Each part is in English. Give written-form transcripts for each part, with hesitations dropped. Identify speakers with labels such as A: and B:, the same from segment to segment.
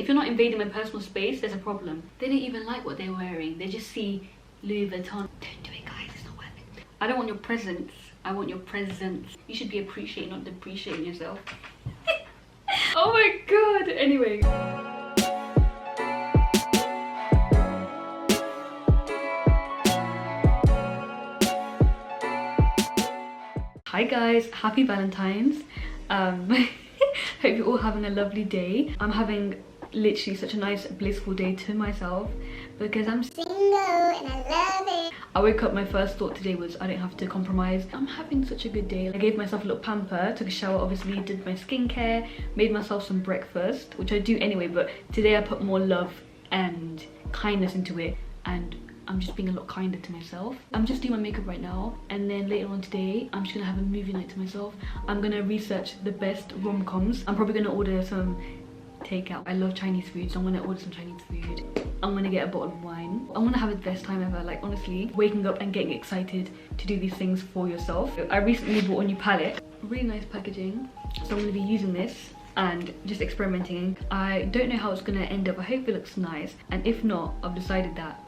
A: If you're not invading my personal space, there's a problem. They don't even like what they're wearing. They just see Louis Vuitton. Don't do it, guys. It's not worth it. I don't want your presents. I want your presents. You should be appreciating, not depreciating yourself. Oh my god. Anyway. Hi guys, happy Valentine's. Hope you're all having a lovely day. I'm having literally such a nice blissful day to myself because I'm single and I love it. I woke up, my first thought today was I don't have to compromise. I'm having such a good day. I gave myself a little pamper, took a shower, obviously did my skincare, made myself some breakfast, which I do anyway, but today I put more love and kindness into it, and I'm just being a lot kinder to myself. I'm just doing my makeup right now, and then later on today I'm just gonna have a movie night to myself. I'm gonna research the best rom-coms. I'm probably gonna order some takeout. I love Chinese food, so I'm gonna order some Chinese food. I'm gonna get a bottle of wine. I'm gonna have the best time ever. Like honestly, waking up and getting excited to do these things for yourself. I recently bought a new palette, really nice packaging, so I'm gonna be using this and just experimenting. I don't know how it's gonna end up. I hope it looks nice, and if not, I've decided that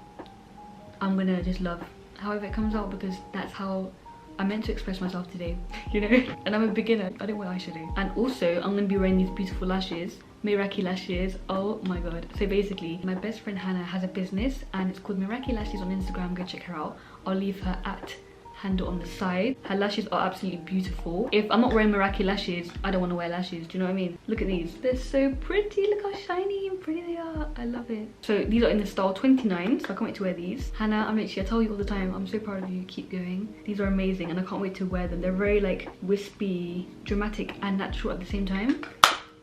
A: I'm gonna just love however it comes out, because that's how I meant to express myself today, you know? And I'm a beginner, I don't wear eyeshadow. And also, I'm gonna be wearing these beautiful lashes, Miraki lashes, oh my god. So basically, my best friend Hannah has a business and it's called Miraki Lashes on Instagram, go check her out. I'll leave her handle on the side. Her lashes are absolutely beautiful. If I'm not wearing Miraki lashes, I don't want to wear lashes, do you know what I mean? Look at these, they're so pretty. Look how shiny and pretty they are. I love it. So these are in the style 29, so I can't wait to wear these. Hannah, I tell you all the time, I'm so proud of you. Keep going. These are amazing and I can't wait to wear them. They're very like wispy, dramatic and natural at the same time.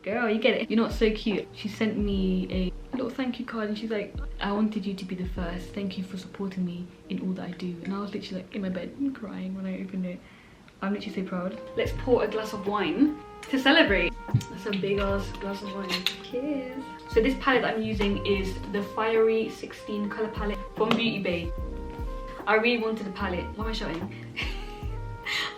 A: Girl, you get it. You know what's so cute? She sent me a little thank you card and she's like, I wanted you to be the first. Thank you for supporting me in all that I do. And I was literally like in my bed crying when I opened it. I'm literally so proud. Let's pour a glass of wine to celebrate. That's a big ass glass of wine. Cheers. So this palette that I'm using is the Fiery 16 colour palette from Beauty Bay. I really wanted a palette. What am I showing?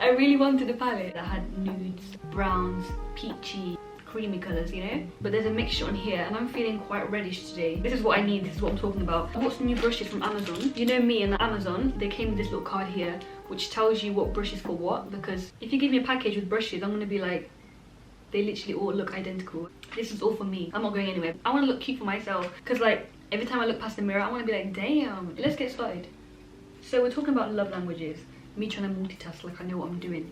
A: I really wanted a palette that had nudes, browns, peachy, creamy colours, you know, but there's a mixture on here and I'm feeling quite reddish today. This is what I need, this is what I'm talking about. I bought some new brushes from Amazon. You know me and Amazon, they came with this little card here which tells you what brush is for what, because if you give me a package with brushes, I'm gonna be like, they literally all look identical. This is all for me. I'm not going anywhere. I want to look cute for myself, because like every time I look past the mirror I want to be like, damn. Let's get started. So we're talking about love languages, me trying to multitask like I know what I'm doing.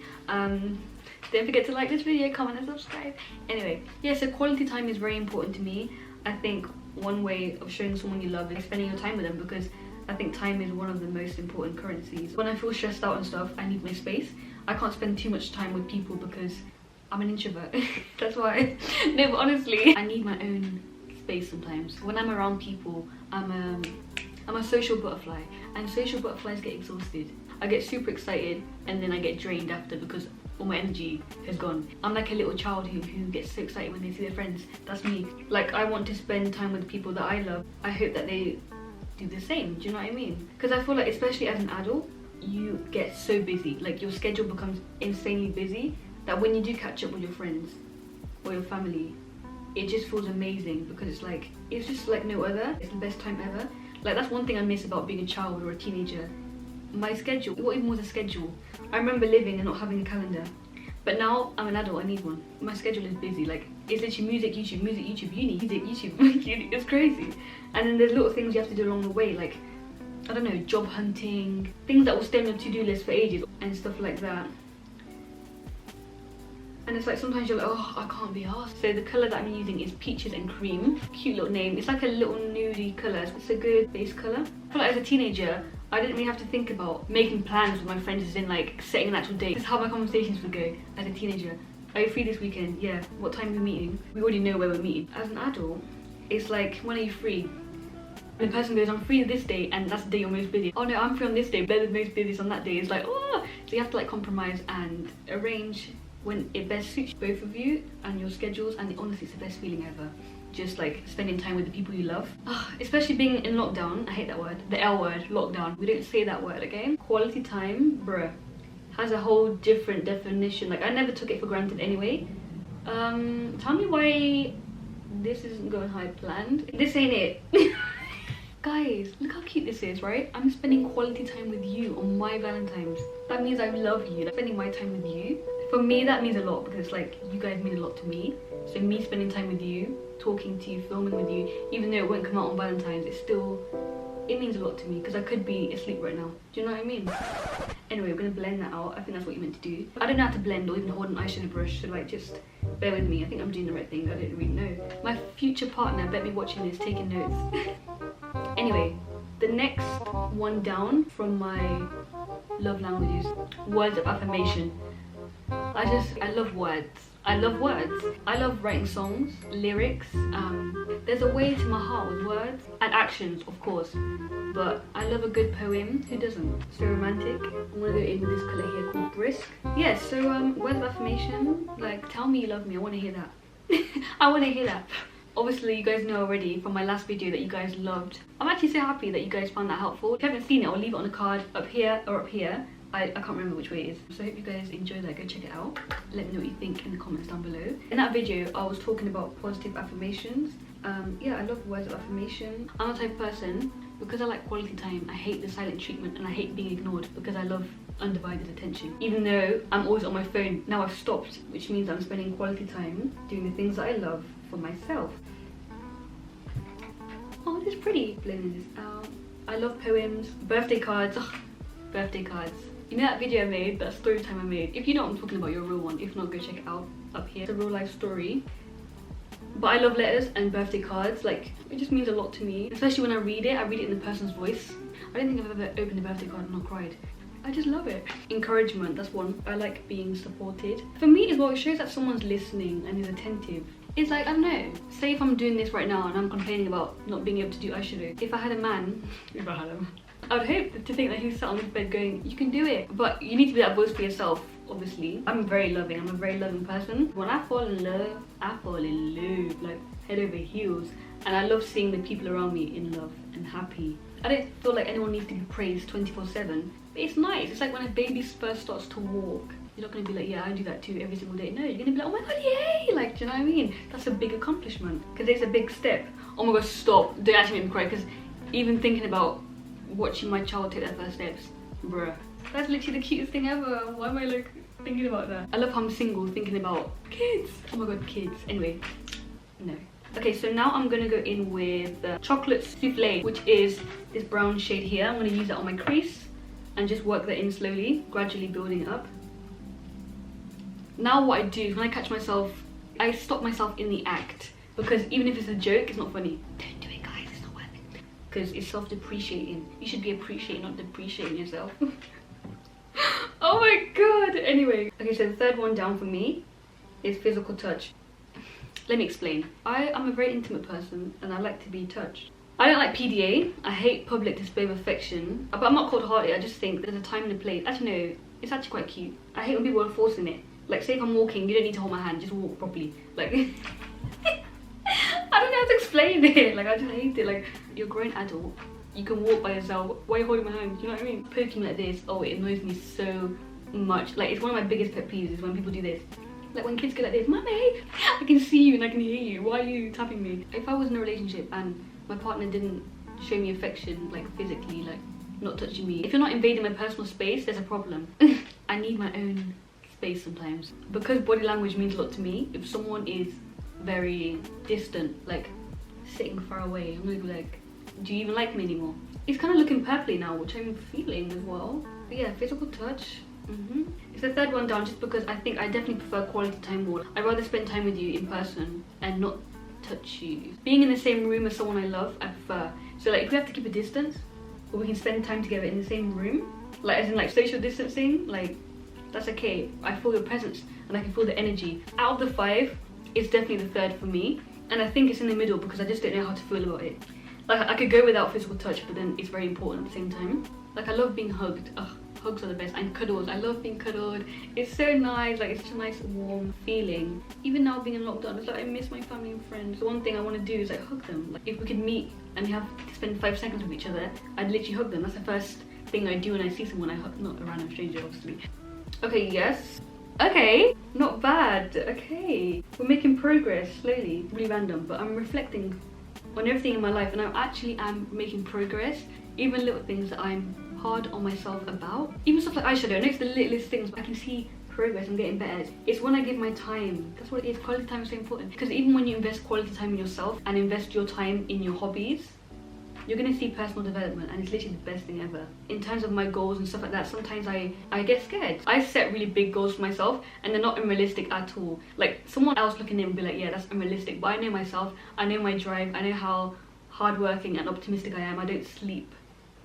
A: Don't forget to like this video, comment and subscribe. Anyway, yeah, so quality time is very important to me. I think one way of showing someone you love is spending your time with them, because I think time is one of the most important currencies. When I feel stressed out and stuff, I need my space. I can't spend too much time with people because I'm an introvert. That's why. No, but honestly, I need my own space sometimes. When I'm around people, I'm a social butterfly, and social butterflies get exhausted. I get super excited and then I get drained after because all my energy has gone. I'm like a little child who gets so excited when they see their friends. That's me. Like, I want to spend time with the people that I love. I hope that they do the same, do you know what I mean? Because I feel like, especially as an adult, you get so busy. Like, your schedule becomes insanely busy that when you do catch up with your friends or your family, it just feels amazing, because it's like, it's just like no other. It's the best time ever. Like, that's one thing I miss about being a child or a teenager. My schedule, what even was a schedule? I remember living and not having a calendar, but now I'm an adult, I need one. My schedule is busy. Like, it's literally music, YouTube, uni, music, YouTube, it's crazy. And then there's little things you have to do along the way, like, I don't know, job hunting, things that will stay on your to-do list for ages and stuff like that. And it's like, sometimes you're like, oh, I can't be asked. So the colour that I'm using is Peaches and Cream. Cute little name. It's like a little nudie colour. It's a good base colour. I feel like as a teenager, I didn't really have to think about making plans with my friends, as in like setting an actual date. This is how my conversations would go as a teenager. Are you free this weekend? Yeah. What time are we meeting? We already know where we're meeting. As an adult, it's like, when are you free? And the person goes, I'm free this day, and that's the day you're most busy. Oh no, I'm free on this day, they're the most busiest on that day. It's like, oh! So you have to like compromise and arrange when it best suits both of you and your schedules, and honestly, it's the best feeling ever. Just like spending time with the people you love. Especially being in lockdown. I hate that word. The L word, lockdown. We don't say that word, okay? Quality time, bruh, has a whole different definition. Like, I never took it for granted anyway. Tell me why this isn't going how I planned. This ain't it. Guys, look how cute this is, right? I'm spending quality time with you on my Valentine's. That means I love you. Like, spending my time with you. For me, that means a lot because like you guys mean a lot to me. So me spending time with you, talking to you, filming with you, even though it won't come out on Valentine's, it means a lot to me because I could be asleep right now. Do you know what I mean? Anyway, we're gonna blend that out. I think that's what you meant to do. I don't know how to blend or even hold an eyeshadow brush, so like just bear with me. I think I'm doing the right thing. I don't really know. My future partner bet me watching this, taking notes. Anyway, the next one down from my love languages, words of affirmation. I love words. I love words. I love writing songs, lyrics. There's a way to my heart with words and actions, of course. But I love a good poem. Who doesn't? So romantic. I'm gonna go in with this colour here called Brisk. Yeah, so words of affirmation. Like, tell me you love me. I want to hear that. I want to hear that. Obviously, you guys know already from my last video that you guys loved. I'm actually so happy that you guys found that helpful. If you haven't seen it, I'll leave it on the card up here or up here. I can't remember which way it is. So I hope you guys enjoy that. Go check it out. Let me know what you think in the comments down below. In that video, I was talking about positive affirmations. Yeah, I love words of affirmation. I'm the type of person, because I like quality time, I hate the silent treatment and I hate being ignored because I love undivided attention. Even though I'm always on my phone, now I've stopped, which means I'm spending quality time doing the things that I love for myself. Oh, this is pretty. Blending this out. I love poems, birthday cards. Ugh, birthday cards. You know that video I made, that story time I made? If you know what I'm talking about, you're a real one. If not, go check it out up here. It's a real life story. But I love letters and birthday cards. Like, it just means a lot to me. Especially when I read it in the person's voice. I don't think I've ever opened a birthday card and not cried. I just love it. Encouragement, that's one. I like being supported. For me as well, it shows that someone's listening and is attentive. It's like, I don't know, say if I'm doing this right now and I'm complaining about not being able to do eyeshadow. If I had a man, I'd hope to think that he sat on his bed going, you can do it. But you need to be that voice for yourself, obviously. I'm very loving, I'm a very loving person. When I fall in love, like head over heels. And I love seeing the people around me in love and happy. I don't feel like anyone needs to be praised 24/7. But it's nice. It's like when a baby first starts to walk. You're not going to be like, yeah, I do that too every single day. No, you're going to be like, oh my god, yay! Like, do you know what I mean? That's a big accomplishment. Because it's a big step. Oh my god, stop. Don't actually make me cry. Because even thinking about watching my child take their first steps, bruh. That's literally the cutest thing ever. Why am I like thinking about that? I love how I'm single thinking about kids. Oh my god, kids. Anyway, no. Okay, so now I'm going to go in with chocolate souffle, which is this brown shade here. I'm going to use that on my crease and just work that in slowly, gradually building it up. Now what I do is when I catch myself, I stop myself in the act. Because even if it's a joke, it's not funny. Don't do it, guys, it's not worth it. Because it's self-depreciating. You should be appreciating, not depreciating yourself. Oh my god! Anyway, okay, so the third one down for me is physical touch. Let me explain. I'm a very intimate person and I like to be touched. I don't like PDA. I hate public display of affection. But I'm not cold-hearted. I just think there's a time and a place. Actually, no, it's actually quite cute. I hate when people are forcing it. Like, say if I'm walking, you don't need to hold my hand, just walk properly. Like, I don't know how to explain it. Like, I just hate it. Like, you're a grown adult. You can walk by yourself. Why are you holding my hand? Do you know what I mean? Poking like this, oh, it annoys me so much. Like, it's one of my biggest pet peeves is when people do this. Like when kids go like this, Mummy, I can see you and I can hear you. Why are you tapping me? If I was in a relationship and my partner didn't show me affection, like physically, like not touching me. If you're not invading my personal space, there's a problem. I need my own space sometimes. Because body language means a lot to me, if someone is very distant, like sitting far away, I'm gonna be like, do you even like me anymore? It's kind of looking purpley now, which I'm feeling as well. But yeah, physical touch. It's the third one down just because I think I definitely prefer quality time more. I'd rather spend time with you in person and not touch you. Being in the same room as someone I love, I prefer. So like if we have to keep a distance, or we can spend time together in the same room, like as in like social distancing, like that's okay. I feel your presence and I can feel the energy. Out of the 5, it's definitely the third for me. And I think it's in the middle because I just don't know how to feel about it. Like I could go without physical touch, but then it's very important at the same time. Like I love being hugged. Ugh. Hugs are the best, and cuddles. I love being cuddled. It's so nice, like it's such a nice warm feeling. Even now being in lockdown, it's like I miss my family and friends. The one thing I want to do is like hug them. Like if we could meet and we have to spend 5 seconds with each other, I'd literally hug them. That's the first thing I do when I see someone. I hug, not a random stranger obviously. Okay, yes. Okay, not bad. Okay, we're making progress slowly. Really random, but I'm reflecting on everything in my life, and I actually am making progress. Even little things that I'm hard on myself about. Even stuff like eyeshadow. I know it's the littlest things, but I can see progress. I'm getting better. It's when I give my time. That's what it is. Quality time is so important. Because even when you invest quality time in yourself and invest your time in your hobbies, you're gonna see personal development, and it's literally the best thing ever. In terms of my goals and stuff like that, sometimes I get scared. I set really big goals for myself and they're not unrealistic at all. Like someone else looking in will be like, yeah, that's unrealistic, but I know myself, I know my drive, I know how hardworking and optimistic I am. I don't sleep.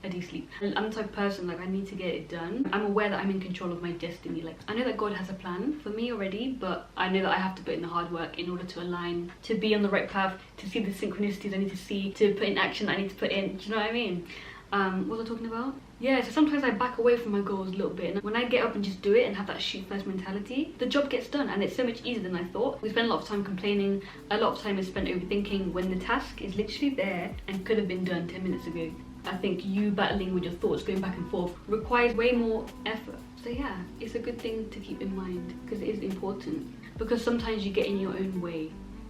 A: I do sleep. I'm the type of person, like, I need to get it done. I'm aware that I'm in control of my destiny. Like, I know that God has a plan for me already, but I know that I have to put in the hard work in order to align, to be on the right path, to see the synchronicities I need to see, to put in action I need to put in. Do you know what I mean? What was I talking about? Yeah, so sometimes I back away from my goals a little bit, and when I get up and just do it and have that shoot first mentality, the job gets done, and it's so much easier than I thought. We spend a lot of time complaining, a lot of time is spent overthinking when the task is literally there and could have been done 10 minutes ago. I think you battling with your thoughts, going back and forth, requires way more effort. So yeah, it's a good thing to keep in mind, because it is important. Because sometimes you get in your own way,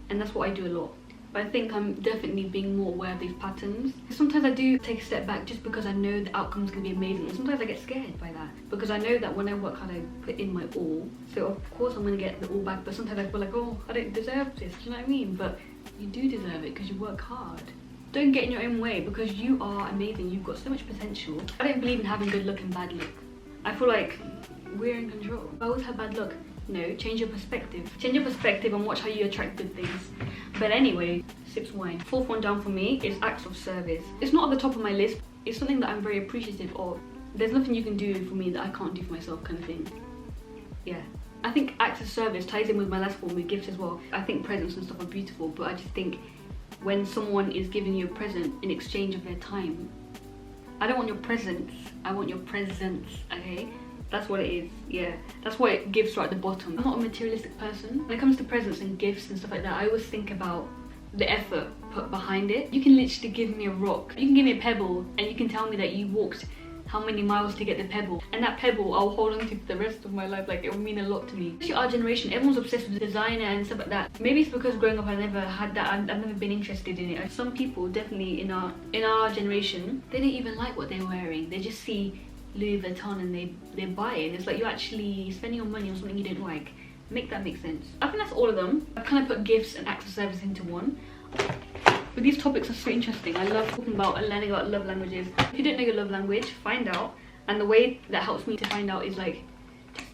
A: and that's what I do a lot. But I think I'm definitely being more aware of these patterns. Sometimes I do take a step back just because I know the outcome's gonna be amazing. And sometimes I get scared by that, because I know that when I work hard, I put in my all. So of course I'm gonna get the all back, but sometimes I feel like, oh, I don't deserve this, do you know what I mean? But you do deserve it because you work hard. Don't get in your own way, because you are amazing. You've got so much potential. I don't believe in having good luck and bad luck. I feel like we're in control. I always have bad luck. No, change your perspective. Change your perspective and watch how you attract good things. But anyway, sips wine. Fourth one down for me is acts of service. It's not at the top of my list. It's something that I'm very appreciative of. There's nothing you can do for me that I can't do for myself, kind of thing. Yeah. I think acts of service ties in with my last one with gifts as well. I think presents and stuff are beautiful, but I just think when someone is giving you a present in exchange of their time, I don't want your presents, I want your presents, okay? That's what it is, yeah. That's why it gives right at the bottom. I'm not a materialistic person. When it comes to presents and gifts and stuff like that, I always think about the effort put behind it. You can literally give me a rock, you can give me a pebble, and you can tell me that you walked how many miles to get the pebble, and that pebble I'll hold on to for the rest of my life. Like, it will mean a lot to me. Especially our generation, everyone's obsessed with designer and stuff like that. Maybe it's because growing up I never had that. I've never been interested in it. Some people definitely in our generation, they don't even like what they're wearing. They just see Louis Vuitton and they buy it, and it's like you're actually spending your money on something you don't like. Make that make sense. I think that's all of them. I've kind of put gifts and acts of service into one. But these topics are so interesting. I love talking about and learning about love languages. If you don't know your love language, find out. And the way that helps me to find out is like,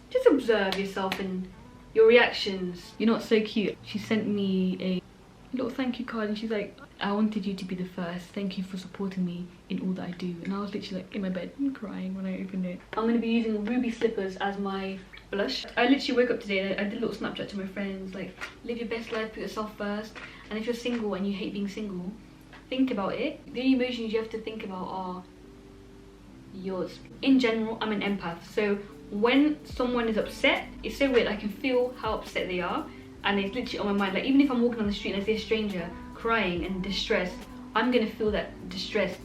A: just observe yourself and your reactions. You know what's so cute? She sent me a little thank you card, and she's like, I wanted you to be the first. Thank you for supporting me in all that I do. And I was literally like in my bed crying when I opened it. I'm going to be using Ruby Slippers as my blush. I literally woke up today and I did a little Snapchat to my friends, like, live your best life, put yourself first. And if you're single and you hate being single, think about it. The only emotions you have to think about are yours. In general, I'm an empath, so when someone is upset, it's so weird. I can feel how upset they are, and it's literally on my mind. Like, even if I'm walking on the street and I see a stranger crying and distressed, I'm gonna feel that distress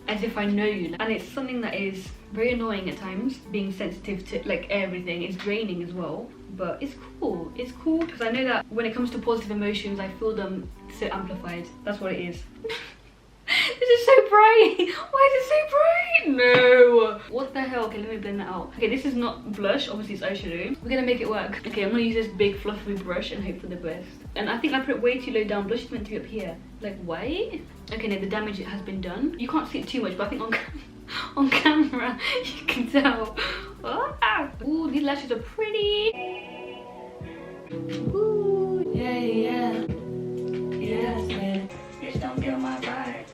A: as if I know you. And it's something that is very annoying at times, being sensitive to like everything. It's draining as well, but it's cool. It's cool because I know that when it comes to positive emotions, I feel them so amplified. That's what it is. This is so bright. Why is it so bright? No. What the hell? Okay, let me blend that out. Okay, this is not blush. Obviously, it's eyeshadow. We're gonna make it work. Okay, I'm gonna use this big fluffy brush and hope for the best. And I think I put it way too low down. Blush is meant to be up here. Like, why? Okay, no, the damage has been done. You can't see it too much, but I think on camera you can tell. Ah. Ooh, these lashes are pretty.